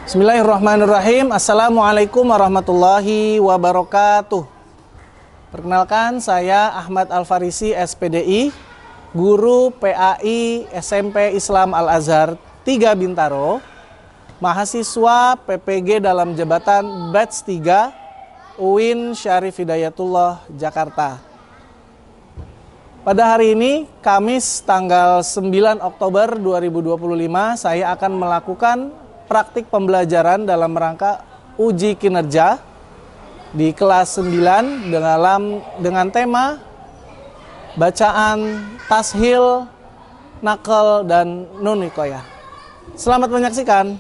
Bismillahirrahmanirrahim. Assalamualaikum warahmatullahi wabarakatuh. Perkenalkan, saya Ahmad Al-Farisi, SPDI, guru PAI SMP Islam Al-Azhar 3 Bintaro, mahasiswa PPG dalam jabatan batch 3 UIN Syarif Hidayatullah, Jakarta. Pada hari ini, Kamis tanggal 9 Oktober 2025, saya akan melakukan praktik pembelajaran dalam rangka uji kinerja di kelas 9 dengan tema bacaan, tashil, naqal, dan nun hikoyah. Selamat menyaksikan.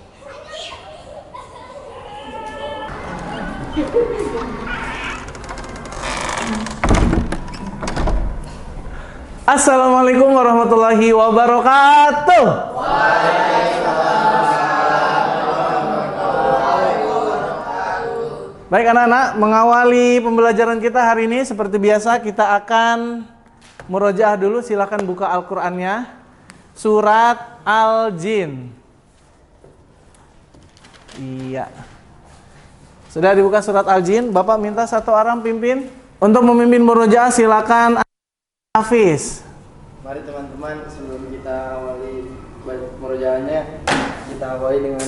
Assalamualaikum warahmatullahi wabarakatuh. Baik anak-anak, mengawali pembelajaran kita hari ini seperti biasa kita akan murojaah dulu. Silakan buka Al-Qur'annya. Surat Al-Jin. Iya. Sudah dibuka surat Al-Jin. Bapak minta satu orang pimpin. Untuk memimpin murojaah silakan Hafiz. Mari teman-teman, sebelum kita awali murojaahnya, kita awali dengan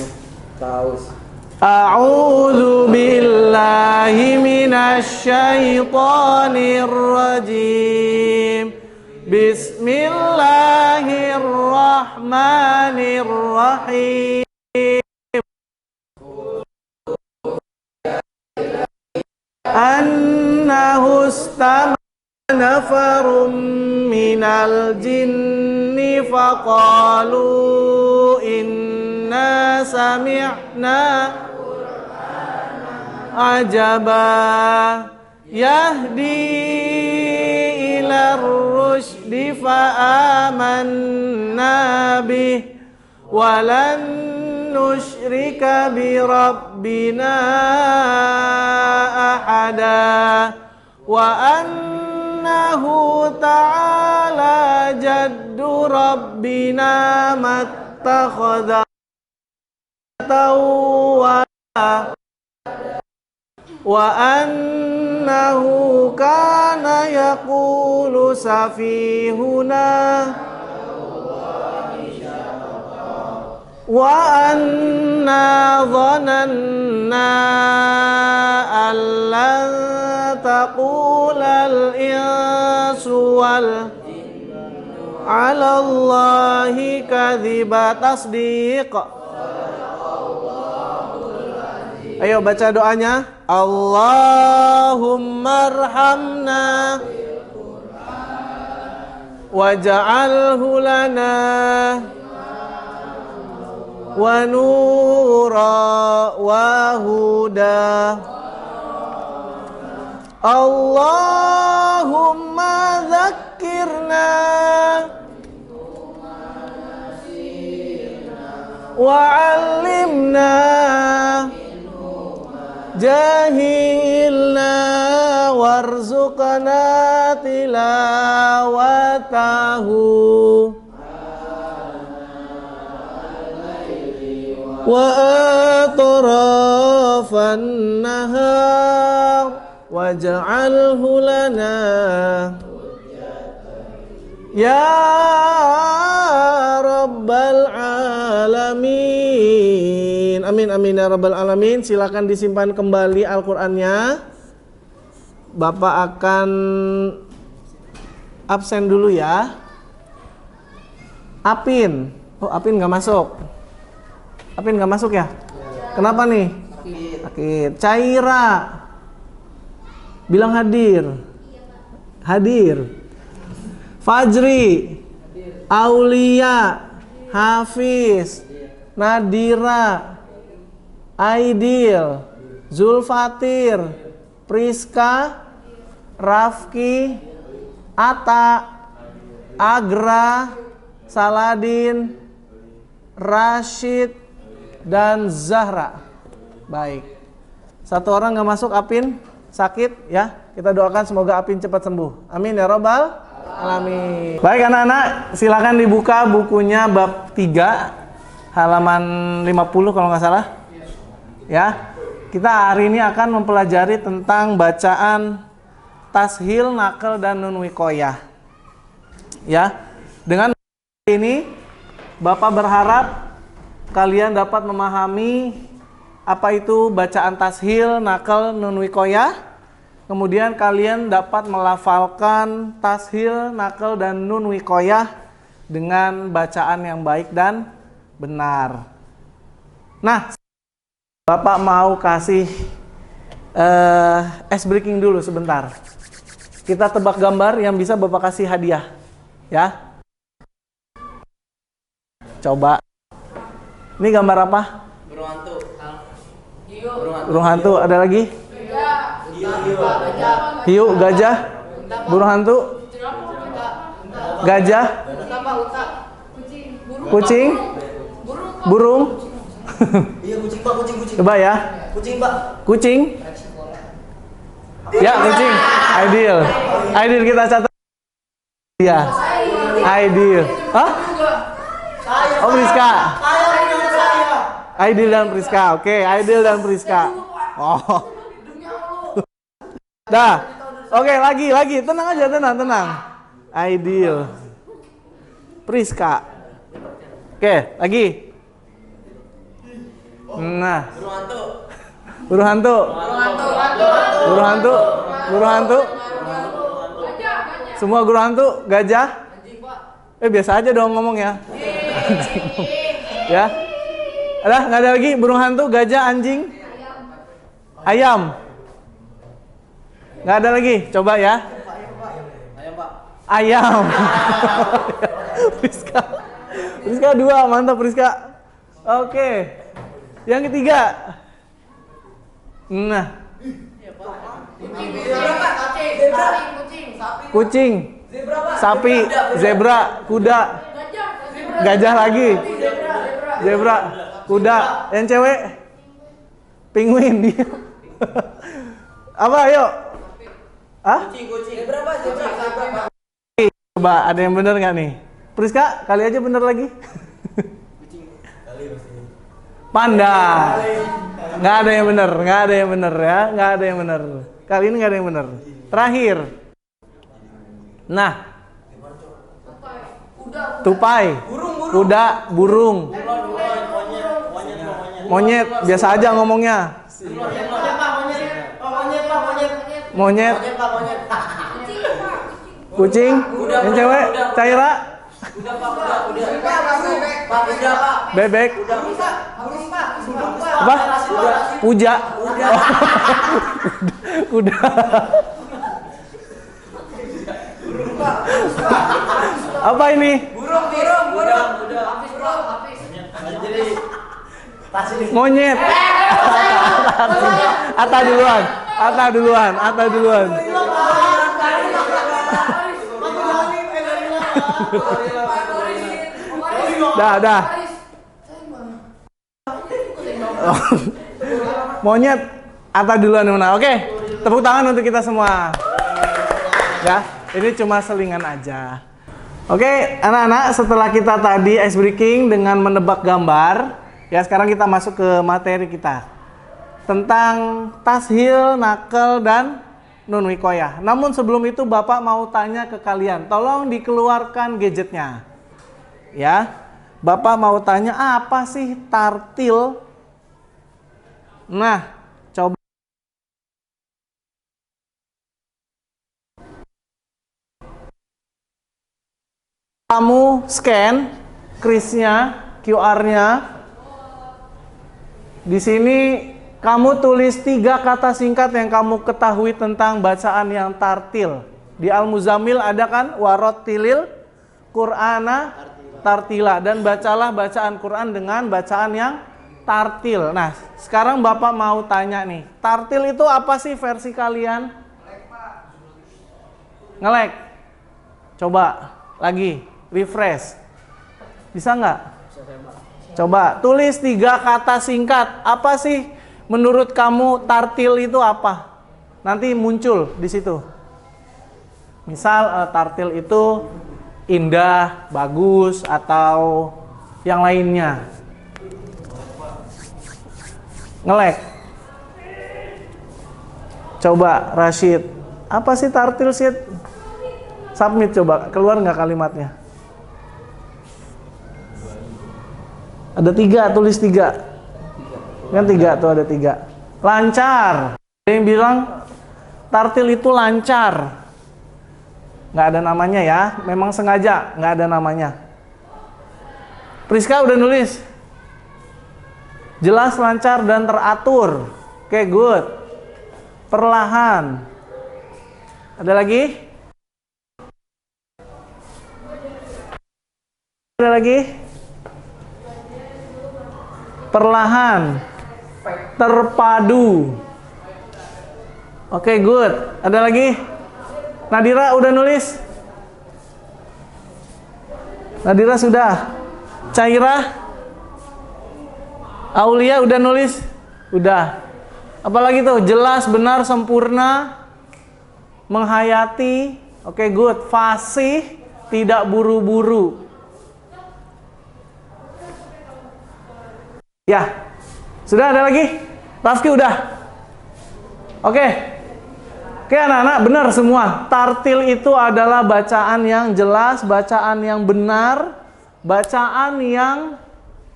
taus. A'udzu billahi minasy syaithanir rajim. Bismillahirrahmanirrahim. Annahu istama nafarum minal jinni faqalu inna sami'na ajaba yahdi ilar rusydi fa'amanna bih walan nusyrika bi rabbina ahada wa annahu ta'ala jaddu rabbina mattakhadha wa annahu kana yaqulu safihuna wa anna dhananna allan taqulal insu wal ala Allahi kadhiba. Tasdiq. Ayo baca doanya. Allahumma arhamna waj'alhu lana wa nura wa huda. Allahumma dzakkirna wa 'allimna jahilna warzuqna tilawatahu wa atrafan nahar waj'alhu lana ya rabbal alamin. Amin amin ya rabbal alamin. Silakan disimpan kembali Al-Qur'annya. Bapak akan absen dulu ya. Apin. Oh, Apin nggak masuk. Apin nggak masuk ya? Kenapa nih? Sakit. Caira. Bilang hadir. Hadir. Fajri. Aulia. Hafiz. Nadira. Aidil. Zulfatir. Priska. Rafki. Ata. Agra. Saladin. Rashid. Dan Zahra. Baik. Satu orang nggak masuk. Apin sakit ya. Kita doakan semoga Apin cepat sembuh. Amin ya robbal alamin. Baik anak-anak, silakan dibuka bukunya bab 3 halaman 50 kalau nggak salah. Ya. Kita hari ini akan mempelajari tentang bacaan tashil, naqal, dan nun wiqayah. Ya. Dengan ini Bapak berharap kalian dapat memahami apa itu bacaan tashil, naqal, nun wiqayah. Kemudian kalian dapat melafalkan tashil, naqal, dan nun wiqayah dengan bacaan yang baik dan benar. Nah, Bapak mau kasih ice breaking dulu sebentar. Kita tebak gambar yang bisa Bapak kasih hadiah. Ya. Coba. Ini gambar apa? Burung hantu. Burung hantu. Ada lagi? Hiu, gajah. Burung hantu. Gajah. Kucing. Burung. Iya, kucing Pak, kucing. Coba ya. Kucing Pak. Kucing. Ya, kucing. Ideal kita catat. Ya. Ideal. Hah? Oh, Priska. Ideal dan Priska. Oke, Ideal dan Priska. Oh. Dah. Oke, lagi. Tenang aja, tenang. Ideal. Priska. Oke, lagi. Nah. Burung hantu. Semua burung hantu, gajah. Biasa aja dong ngomong ya. Ya. Nggak ada lagi burung hantu, gajah, anjing, ayam. Nggak ada lagi. Coba ya. Ayam. Priska 2, mantap Priska. Oke. Yang ketiga. Nah. Kucing. Sapi, zebra, kuda. Gajah lagi. Zebra, kuda. Yang cewek? Penguin dia. Apa, ayo? Hah? Kucing. Zebra. Coba, ada yang bener nggak nih? Priska, kali aja bener lagi. Panda. Nggak ada yang bener ya. Nggak ada yang bener. Kali ini nggak ada yang bener. Terakhir. Nah. Tupai. Kuda, burung. Monyet. Biasa aja ngomongnya. Monyet. Kucing. Yang cewek. Caira. Bebek. Apa? Puja. Kuda. Apa ini? Burung. Monyet. Ata duluan. Dah. Monyet. Ata duluan mana? Oke. Tepuk tangan untuk kita semua. Ya, ini cuma selingan aja. Oke, anak-anak, setelah kita tadi ice breaking dengan menebak gambar, ya sekarang kita masuk ke materi kita tentang tashil, naqal, dan nun wiqayah. Namun sebelum itu Bapak mau tanya ke kalian, tolong dikeluarkan gadgetnya. Ya, Bapak mau tanya apa sih tartil? Nah, coba kamu scan krisnya, QR-nya. Di sini kamu tulis 3 kata singkat yang kamu ketahui tentang bacaan yang tartil. Di Al-Muzammil ada kan? Warattilil Qur'ana tartila. Dan bacalah bacaan Quran dengan bacaan yang tartil. Nah, sekarang Bapak mau tanya nih. Tartil itu apa sih versi kalian? Nge-lag. Coba lagi. Refresh. Bisa nggak? Coba tulis 3 kata singkat. Apa sih menurut kamu tartil itu apa? Nanti muncul di situ. Misal tartil itu indah, bagus, atau yang lainnya. Ngelek. Coba Rashid. Apa sih tartil Sid? Submit coba, keluar nggak kalimatnya? Ada 3, tulis 3. Kan 3 tuh, ada 3. Lancar. Ada yang bilang tartil itu lancar. Nggak ada namanya ya, memang sengaja nggak ada namanya. Priska udah nulis. Jelas, lancar, dan teratur. Oke, good. Perlahan. Ada lagi? Ada lagi? Perlahan. Terpadu. Oke, good. Ada lagi? Nadira udah nulis? Nadira sudah. Caira? Aulia udah nulis? Udah. Apalagi tuh? Jelas, benar, sempurna, menghayati. Oke, good. Fasih, tidak buru-buru. Ya. Sudah, ada lagi? Rafki udah? Oke. Oke anak-anak, benar semua. Tartil itu adalah bacaan yang jelas, bacaan yang benar, bacaan yang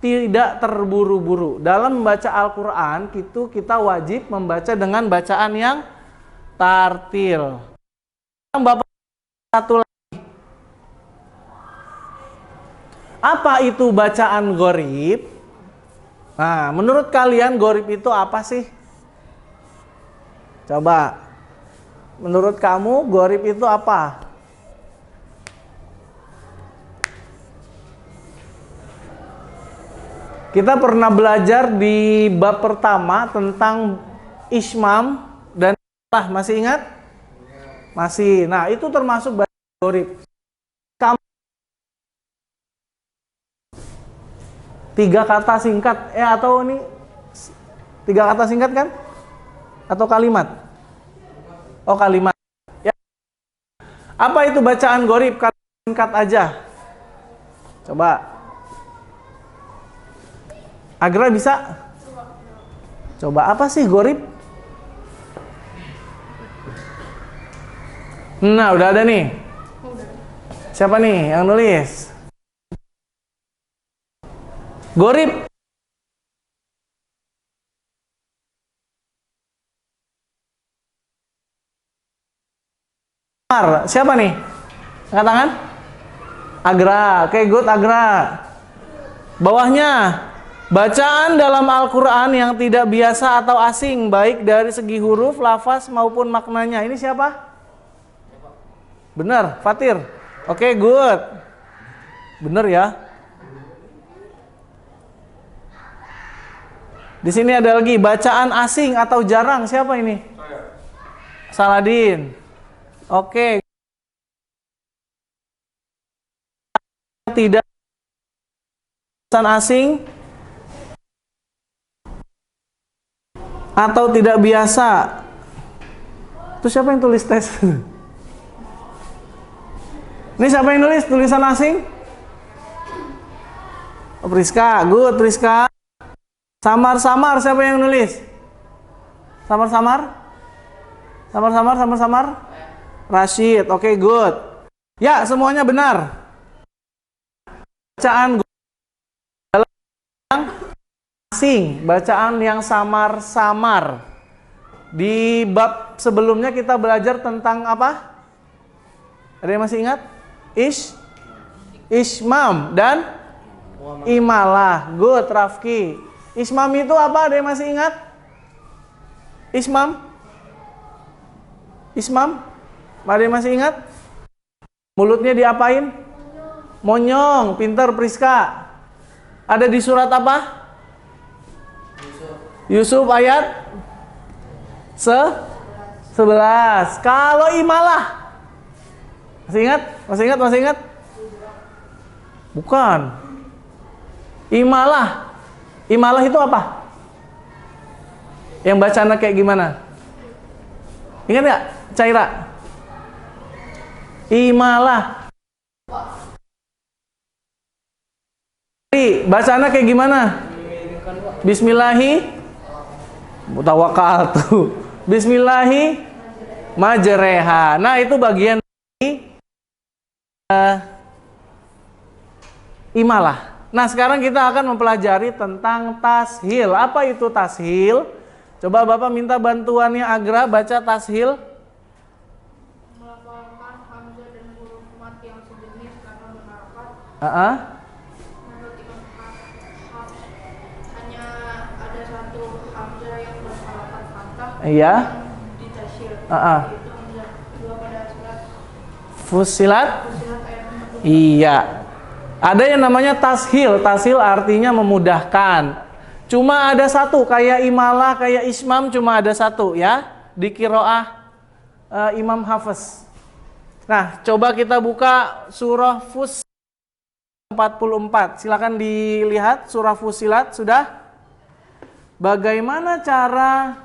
tidak terburu-buru. Dalam membaca Al-Quran, itu kita wajib membaca dengan bacaan yang tartil. Bapak, satu lagi. Apa itu bacaan gharib? Nah, menurut kalian gharib itu apa sih? Coba. Menurut kamu gharib itu apa? Kita pernah belajar di bab pertama tentang ismam dan masih ingat? Masih. Nah, itu termasuk bacaan gharib. Kamu 3 kata singkat atau ini 3 kata singkat kan? Atau kalimat? Oh, kalimat. Ya. Apa itu bacaan gharib? Kalimat singkat aja. Coba. Agra bisa? Coba, apa sih gharib? Nah, udah ada nih. Siapa nih yang nulis? Gharib. Siapa nih? Angkat tangan. Agra. Oke, good Agra. Bawahnya, bacaan dalam Al-Quran yang tidak biasa atau asing, baik dari segi huruf, lafaz maupun maknanya. Ini siapa? Benar, Fatir. Oke, good. Benar ya. Di sini ada lagi bacaan asing atau jarang. Siapa ini? Saladin. Oke. Tidak bacaan asing atau tidak biasa. Itu siapa yang tulis tes? Ini siapa yang nulis tulisan asing? Oh, Priska, good Priska. Samar-samar siapa yang nulis? Samar-samar? Samar-samar? Rashid, oke, good. Ya, semuanya benar. Bacaan yang asing, bacaan yang samar-samar. Di bab sebelumnya kita belajar tentang apa? Ada yang masih ingat? Ismam dan imalah. Good, Rafki. Ismam itu apa? Ada yang masih ingat? Ismam? Ada yang masih ingat? Mulutnya diapain? Monyong. Pintar Priska. Ada di surat apa? Yusuf ayat 11. Kalau imalah, Masih ingat? Bukan. Imalah itu apa? Yang bacanya kayak gimana? Ingat nggak, Caira? Imalah. Bacanya kayak gimana? Bismillahi. Tawakkaltu. Bismillahi majreha. Nah, itu bagian dari imalah. Nah, sekarang kita akan mempelajari tentang tashil. Apa itu tashil? Coba Bapak minta bantuannya Agra baca tashil. Melafalkan hamzah dan huruf mat yang sejenis karena berharakat. Memperhatikan hanya ada satu hamzah yang berharakat fathah. Iya. Yang ditashil. Yaitu hamzah 2 pada surat Fussilat. ayat 40. Iya. Ada yang namanya tashil. Tashil artinya memudahkan. Cuma ada satu, kayak imalah, kayak ismam cuma ada satu ya. Di qiraah Imam Hafiz. Nah, coba kita buka surah Fussilat 44. Silakan dilihat surah Fussilat sudah. Bagaimana cara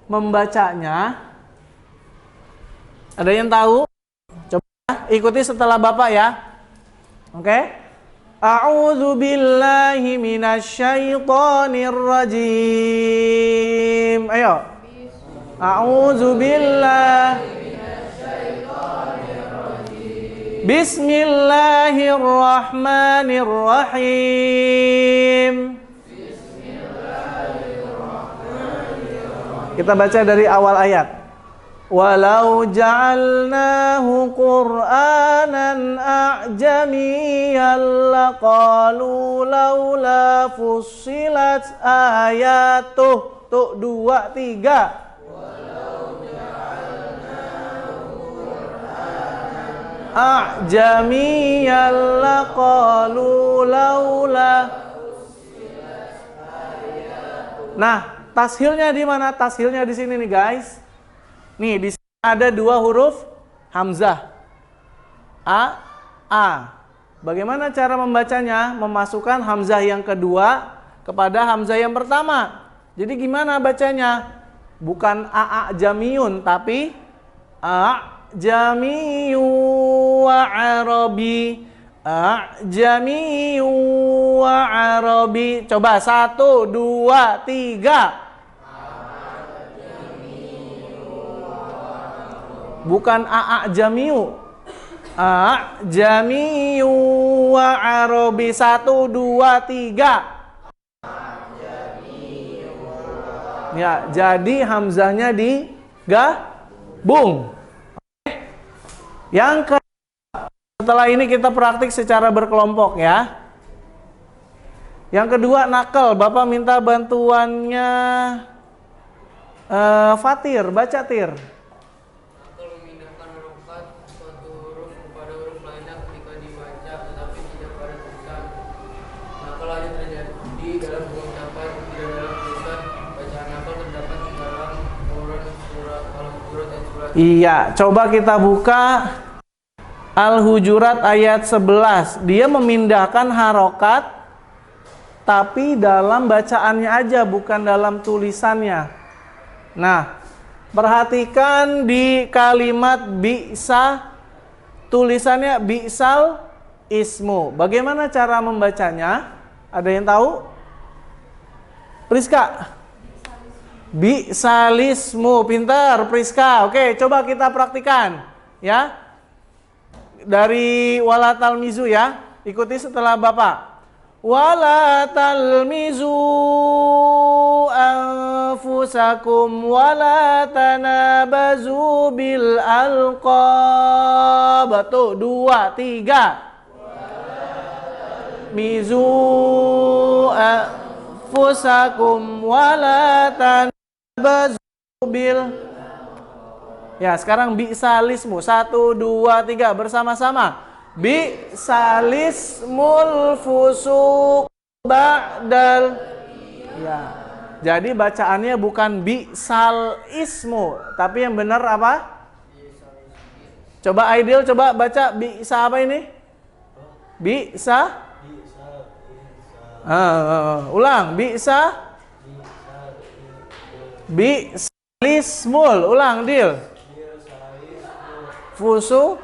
membacanya? Ada yang tahu? Coba ikuti setelah Bapak ya. Oke. A'udzu billahi minasyaitonir rajim. Ayo. A'udzu billahi minasyaitonir rajim. Bismillahirrahmanirrahim. Kita baca dari awal ayat. Walau ja'alnahu Qur'anan a'jamiyyan laqalu laula fussilat ayatuh. Tuh 2, 3. Walau ja'alnahu Qur'anan a'jamiyyan laqalu laula fussilat ayatuh. Nah, tashilnya di mana? Tashilnya di sini nih, guys. Nih, di sini ada 2 huruf hamzah. A. Bagaimana cara membacanya? Memasukkan hamzah yang kedua kepada hamzah yang pertama. Jadi gimana bacanya? Bukan a jamiyun, tapi a jamiyu wa arabi. A jamiyu wa arabi. Coba 1, 2, 3. Bukan a jamiu. A jamiu wa arabi. 1, 2, 3. Ya, jadi hamzahnya digabung. Yang setelah ini kita praktik secara berkelompok ya. Yang kedua nakal. Bapak minta bantuannya Fatir, baca Tir. Iya, coba kita buka Al-Hujurat ayat 11. Dia memindahkan harokat, tapi dalam bacaannya aja, bukan dalam tulisannya. Nah, perhatikan di kalimat bi'sa, tulisannya bi'sal ismu. Bagaimana cara membacanya? Ada yang tahu? Priska? Bi'salismu, pintar Priska. Oke, coba kita praktikan ya. Dari wala talmizu ya. Ikuti setelah Bapak. Wala talmizu anfusakum wala tanabazu bil alqab. Tuh 2, 3. Mizu anfusakum wala tanabazu bil. Ya, sekarang bi'salismu 1, 2, 3 bersama-sama. Bi'salismul fusuq ba'dal. Ya. Jadi bacaannya bukan bi'sal ismu, tapi yang benar apa? Coba Aidil coba baca bi'sa apa ini? Bi'sa. Ulang bi'sa. Bi'salismul. Ulang Dil. Fusu.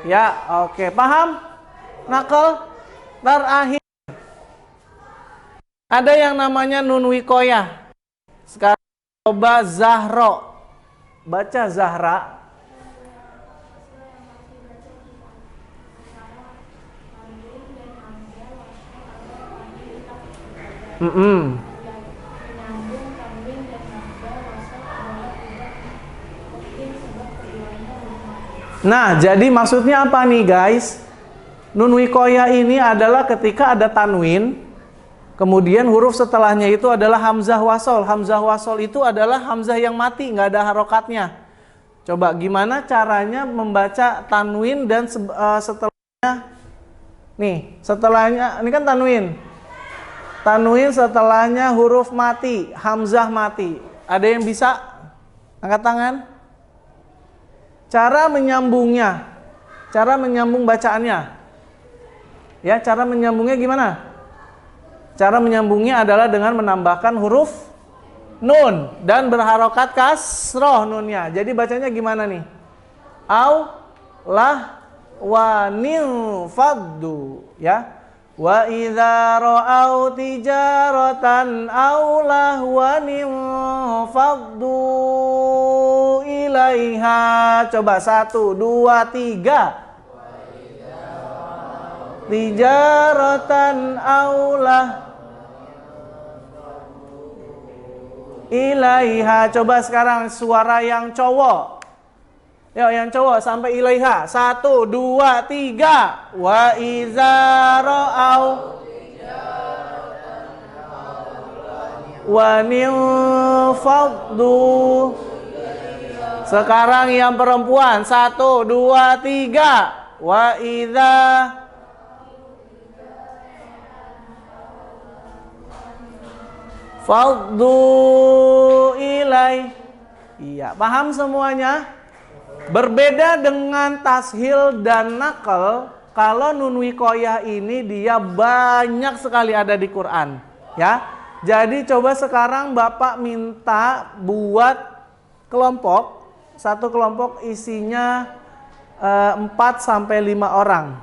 Ya, oke. Paham? Nakal. Terakhir. Ada yang namanya nun wikoyah. Sekarang coba Zahro. Baca Zahra. Nah, jadi maksudnya apa nih guys? Nun wikoyah ini adalah ketika ada tanwin, kemudian huruf setelahnya itu adalah hamzah wasol. Hamzah wasol itu adalah hamzah yang mati, nggak ada harokatnya. Coba gimana caranya membaca tanwin dan setelahnya? Nih, setelahnya, ini kan tanwin. Tanwin setelahnya huruf mati, hamzah mati. Ada yang bisa? Angkat tangan. Cara menyambungnya, cara menyambung bacaannya. Ya, cara menyambungnya gimana? Cara menyambungnya adalah dengan menambahkan huruf nun dan berharokat kasroh nunnya. Jadi bacanya gimana nih? Au lah wa nil faddu, ya. Wa idza ra'au tijaratan aw lahwan faddu ilaiha. Coba 1 2 3. Tijaratan aw lah ilaiha. Coba sekarang suara yang cowok. Yuk yang cowok sampai ilaiha. 1 2 3. Wa iza ra'au wa faddu. Sekarang yang perempuan. 1 2 3. Wa iza faddu ilai. Iya, paham semuanya? Berbeda dengan tashil dan nakal, kalau nun wikoyah ini dia banyak sekali ada di Quran, ya. Jadi coba sekarang Bapak minta buat kelompok, satu kelompok isinya 4 sampai 5 orang.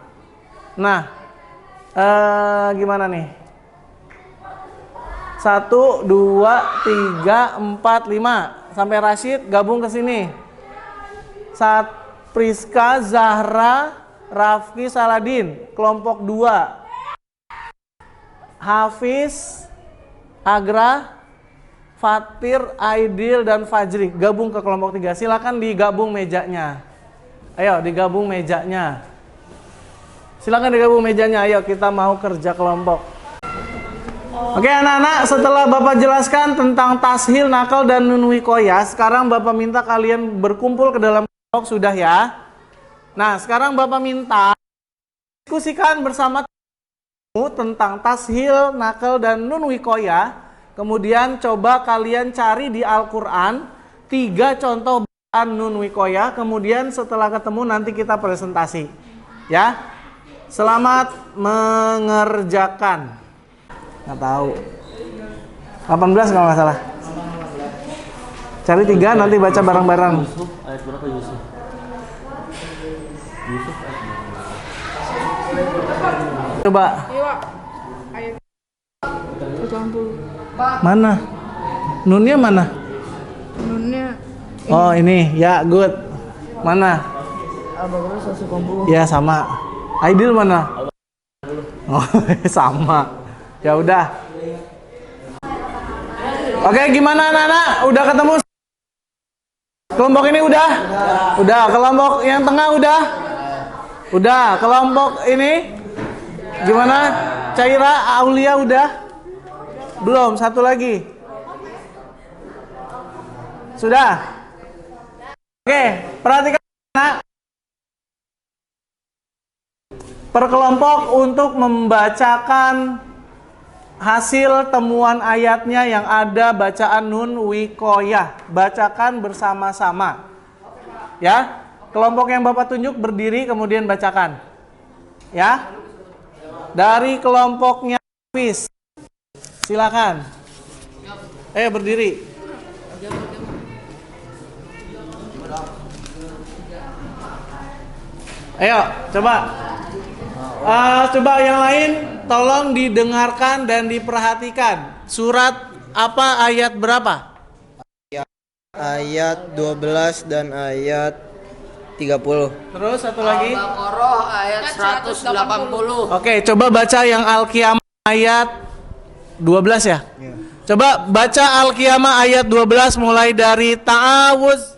Nah, gimana nih? 1 2 3 4 5 sampai Rashid gabung ke sini. Priska, Zahra, Rafki, Saladin, kelompok 2. Hafiz, Agra, Fatir, Aidil, dan Fajri gabung ke kelompok 3. Silakan digabung mejanya. Ayo digabung mejanya. Silakan digabung mejanya. Ayo kita mau kerja kelompok. Oke anak-anak, setelah Bapak jelaskan tentang tashil, nakal, dan nun wikoyah, sekarang Bapak minta kalian berkumpul ke dalam kelompok, sudah ya. Nah, sekarang Bapak minta diskusikan bersama tentang tashil, nakal, dan nun wikoyah. Kemudian coba kalian cari di Al-Quran 3 contoh bacaan nun wikoyah. Kemudian setelah ketemu nanti kita presentasi. Ya, selamat mengerjakan. Nggak tahu. 18 kalau nggak salah. Cari 3 nanti baca bareng-bareng. Yusuf, ayat berapa Yusuf? Yusuf ayat berapa? Coba. Iya, Pak. Ayat 90. Mana? Nunnya mana? Nunnya Oh ini, ya good. Mana? Abang 190. Ya sama. Aidil mana? Oh sama. Ya udah. Oke, gimana anak-anak? Udah ketemu? Kelompok ini udah? Udah. Kelompok yang tengah udah? Udah. Kelompok ini gimana? Caira, Aulia udah? Belum. Satu lagi. Sudah? Oke, perhatikan anak. Per kelompok untuk membacakan hasil temuan ayatnya yang ada bacaan nun wikoyah. Bacakan bersama-sama. Ya, kelompok yang Bapak tunjuk berdiri kemudian bacakan. Ya, dari kelompoknya Hafiz, silakan. Berdiri. Ayo, coba. Coba yang lain tolong didengarkan dan diperhatikan. Surat apa, ayat berapa? ayat 12 dan ayat 30. Terus satu lagi. Al-Baqarah ayat 180. Oke, coba baca yang Al-Qiyamah ayat 12 ya. Coba baca Al-Qiyamah ayat 12 mulai dari ta'awuz.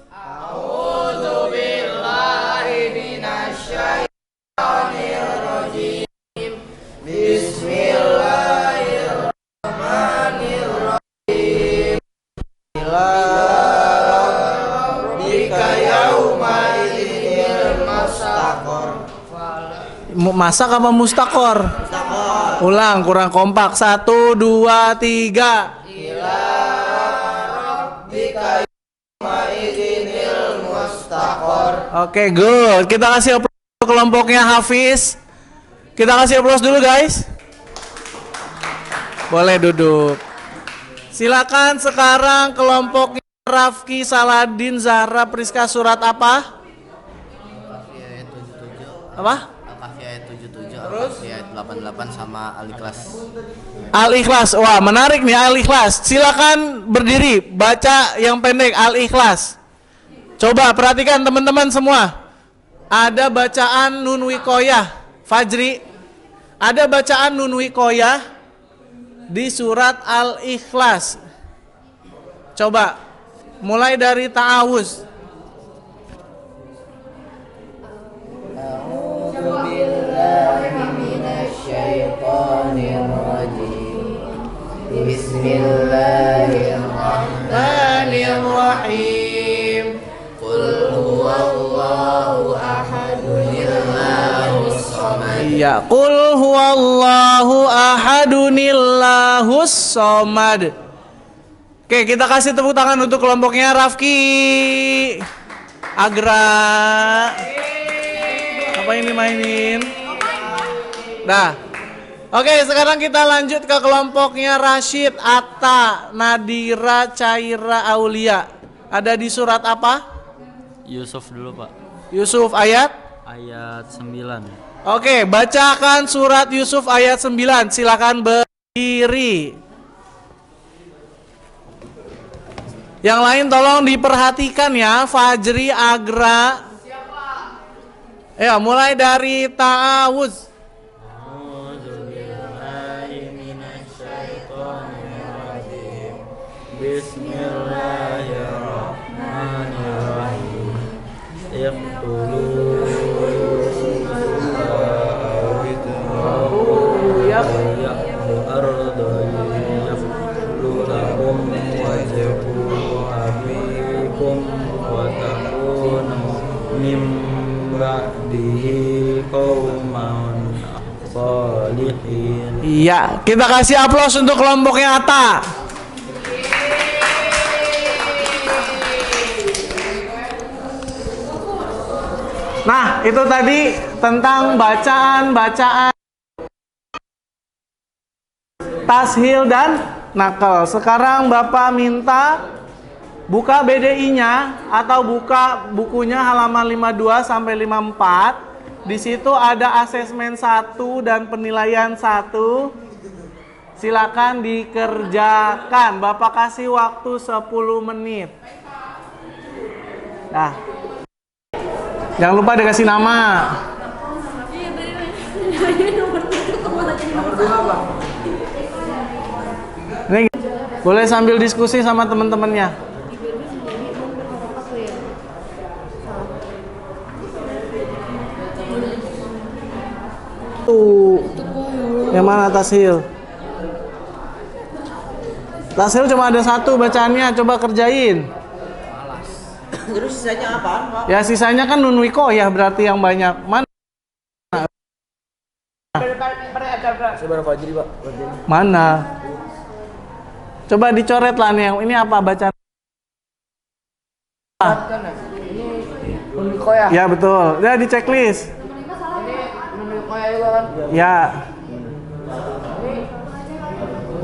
Masak apa mustakor? Ulang, kurang kompak. 1, 2, 3. Oke, good. Kita kasih aplaus untuk kelompoknya Hafiz. Kita kasih aplaus dulu, guys. Boleh duduk. Silakan sekarang kelompoknya Rafki, Saladin, Zahra, Priska, surat apa? Al-Kahfi ayat 77. Apa? Al-Kahfi ayat 77. Al-Kahfi ayat 88 sama Al-Ikhlas. Al-Ikhlas. Wah, menarik nih Al-Ikhlas. Silakan berdiri, baca yang pendek Al-Ikhlas. Coba perhatikan teman-teman semua. Ada bacaan Nun Wikoyah. Fajri, ada bacaan Nun Wikoyah di surat Al-Ikhlas. Coba mulai dari ta'awuz. Bismillahirrahmanirrahim. Qul huwallahu ahadunillahus samad. Iya, qul huwallahu ahadunillahus somad. Oke, kita kasih tepuk tangan untuk kelompoknya Rafki, Agra. Apa ini mainin? Dah. Oke, sekarang kita lanjut ke kelompoknya Rashid, Atta, Nadira, Caira, Aulia. Ada di surat apa? Yusuf dulu Pak. Yusuf ayat? Ayat 9. Oke, bacakan surat Yusuf ayat 9. Silakan berdiri. Yang lain tolong diperhatikan ya, Fajri, Agra. Ya, mulai dari ta'awuz. Bismillahirrahmanirrahim. Iya, kita kasih aplaus untuk kelompoknya Atta. Nah, itu tadi tentang bacaan tashil dan nakal. Sekarang Bapak minta buka BDI-nya atau buka bukunya halaman 52 sampai 54. Di situ ada asesmen 1 dan penilaian 1. Silakan dikerjakan. Bapak kasih waktu 10 menit. Nah. Jangan lupa dikasih nama. Ini boleh sambil diskusi sama teman-temannya. Tuh, yang mana tashil? Tashil cuma ada satu bacaannya, coba kerjain. Terus sisanya apaan, Pak? Ya sisanya kan Nun Wikoyah berarti yang banyak. Mana? Saudara Fajri, Pak. Mana? Coba dicoret lah nih, yang ini apa bacaan? Nun Wikoyah. Ya betul. Ya di checklist. Nun Wikoyah juga kan? Ya.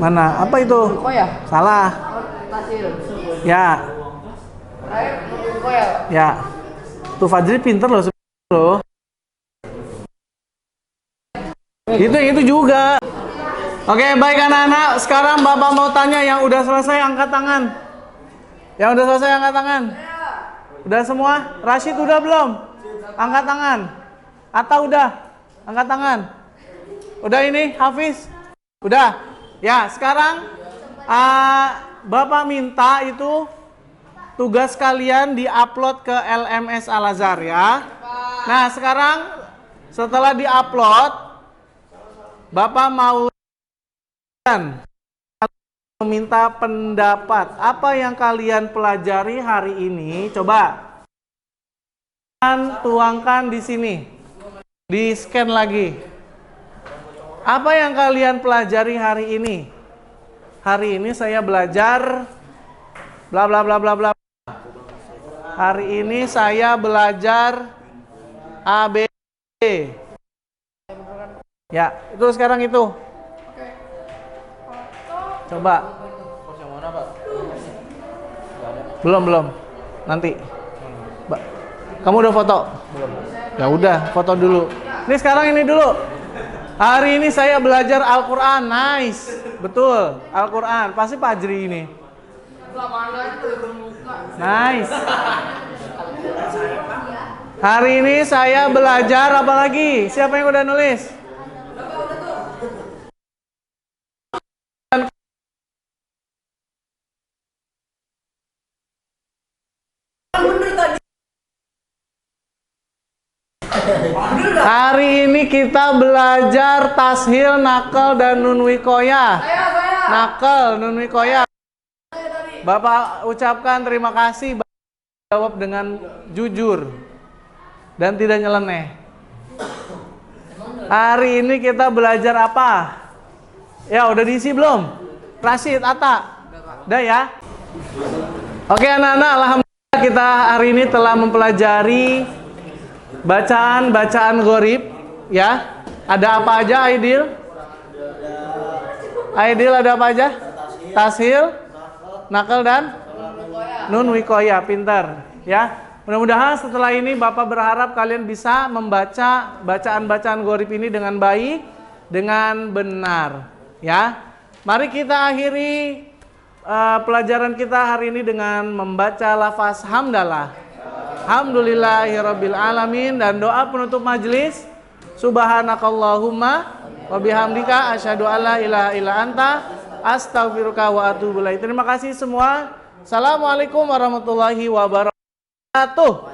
Mana? Apa itu? Wikoyah. Salah. Tashil. Ya. Terakhir Nun Wikoyah. Ya. Tuh Fajri pinter loh sebenarnya loh. Itu juga. Oke, baik anak-anak. Sekarang Bapak mau tanya yang udah selesai angkat tangan. Yang udah selesai angkat tangan. Udah semua? Rashid udah belum? Angkat tangan. Atta udah? Angkat tangan. Udah ini Hafiz? Udah. Ya, sekarang Bapak minta itu tugas kalian diupload ke LMS Al-Azhar ya. Nah, sekarang setelah diupload, Bapak mau meminta pendapat apa yang kalian pelajari hari ini. Coba tuangkan di sini, di scan lagi. Apa yang kalian pelajari hari ini? Hari ini saya belajar bla bla bla bla bla. Hari ini saya belajar A B C. Ya, itu sekarang itu. Coba. Belum. Nanti. Kamu udah foto? Belum. Ya udah, foto dulu. Ini sekarang ini dulu. Hari ini saya belajar Al-Qur'an. Nice. Betul, Al-Qur'an. Pasti Pak Ajri ini. Nice. Hari ini saya belajar apa lagi? Siapa yang udah nulis? Hari ini kita belajar tashil, nakal, dan nun wikoyah. Nakal, nun wikoyah. Bapak ucapkan terima kasih. Bapak jawab dengan jujur dan tidak nyeleneh. Hari ini kita belajar apa? Ya, udah diisi belum? Rashid, Atta? Udah ya? Oke anak-anak, alhamdulillah kita hari ini telah mempelajari bacaan gharib ya. Ada apa aja Aidil? Aidil ada apa aja? Tashil, nakal dan nun wikoyah. Pintar ya. Mudah-mudahan setelah ini Bapak berharap kalian bisa membaca bacaan-bacaan gharib ini dengan baik, dengan benar ya. Mari kita akhiri pelajaran kita hari ini dengan membaca lafaz hamdalah. Alhamdulillahirabbil alamin, dan doa penutup majelis. Subhanakallahumma wa bihamdika asyhadu alla ilaha illa anta astaghfiruka wa atubu ilaik. Terima kasih semua. Assalamualaikum warahmatullahi wabarakatuh.